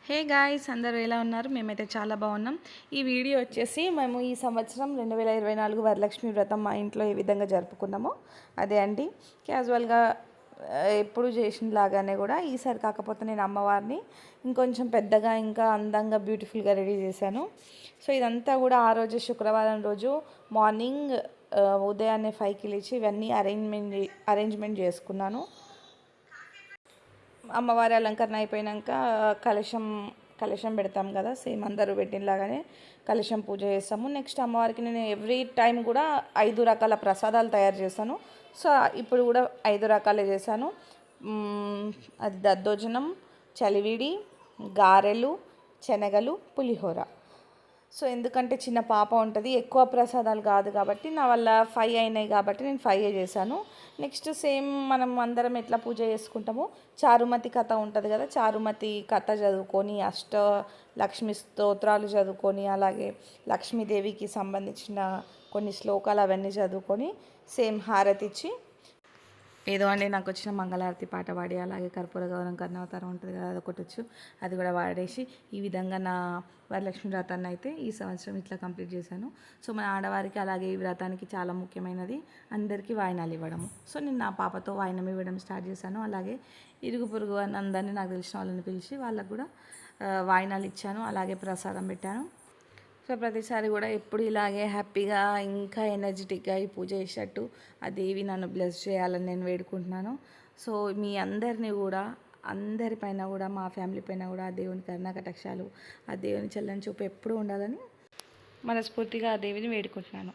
Hey guys, అందరూ ఎలా ఉన్నారు? మేమైతే చాలా బాగున్నాం. ఈ వీడియో వచ్చేసి మేము ఈ సంవత్సరం 2024 వరలక్ష్మి వ్రతం మా ఇంట్లో ఏ విధంగా జరుపుకున్నామో అదే అండి. క్యాజువల్గా ఎప్పుడు చేసిన లాగానే కూడా ఈసారి కాకపోతే నేను అమ్మవారిని ఇంకొంచెం పెద్దగా ఇంకా అందంగా బ్యూటిఫుల్గా రెడీ చేశాను. సో ఇదంతా కూడా ఆ రోజు శుక్రవారం రోజు మార్నింగ్ ఉదయాన్నే 5కి లేచి ఇవన్నీ అరేంజ్మెంట్ చేసుకున్నాను. అమ్మవారి అలంకరణ అయిపోయాక కలశం కలశం పెడతాం కదా, సేమ్ అందరూ పెట్టినలాగానే కలశం పూజ చేస్తాము. నెక్స్ట్ అమ్మవారికి నేను ఎవ్రీ టైం కూడా 5 రకాల ప్రసాదాలు తయారు చేస్తాను. సో ఇప్పుడు కూడా 5 రకాలే చేశాను. అది దద్దోజనం, చలివిడి, గారెలు, శనగలు, పులిహోర. సో ఎందుకంటే చిన్న పాప ఉంటుంది, ఎక్కువ ప్రసాదాలు కాదు కాబట్టి నా వల్ల 5 అయినాయి కాబట్టి నేను 5 చేశాను. నెక్స్ట్ సేమ్ మనం అందరం ఎట్లా పూజ చేసుకుంటామో చారుమతి కథ ఉంటుంది కదా, చారుమతి కథ చదువుకొని లక్ష్మి స్తోత్రాలు చదువుకొని అలాగే లక్ష్మీదేవికి సంబంధించిన కొన్ని శ్లోకాలు అవన్నీ చదువుకొని సేమ్ హారతి ఇచ్చి ఏదో అండి నాకు వచ్చిన మంగళారతి పాట పాడి అలాగే కర్పూర గౌరవం కర్ణావతారం ఉంటుంది కదా, అదొకటి వచ్చు, అది కూడా వాడేసి ఈ విధంగా నా వరలక్ష్మి వ్రతాన్ని అయితే ఈ సంవత్సరం ఇట్లా కంప్లీట్ చేశాను. సో మన ఆడవారికి అలాగే ఈ వ్రతానికి చాలా ముఖ్యమైనది అందరికీ వాయినాలు ఇవ్వడము. సో నేను నా పాపతో వాయినం ఇవ్వడం స్టార్ట్ చేశాను. అలాగే ఇరుగు పొరుగు అందరినీ నాకు తెలిసిన వాళ్ళని పిలిచి వాళ్ళకు కూడా వాయినాలు ఇచ్చాను, అలాగే ప్రసాదం పెట్టాను. సో ప్రతిసారి కూడా ఎప్పుడు ఇలాగే హ్యాపీగా ఇంకా ఎనర్జెటిక్గా ఈ పూజ చేసేటట్టు ఆ దేవి నన్ను బ్లెస్ చేయాలని నేను వేడుకుంటున్నాను. సో మీ అందరినీ కూడా అందరిపైన కూడా మా ఫ్యామిలీ పైన కూడా ఆ దేవుని కరుణా కటాక్షాలు, ఆ దేవుని చల్లని చూపు ఎప్పుడూ ఉండాలని మనస్ఫూర్తిగా ఆ దేవిని వేడుకుంటున్నాను.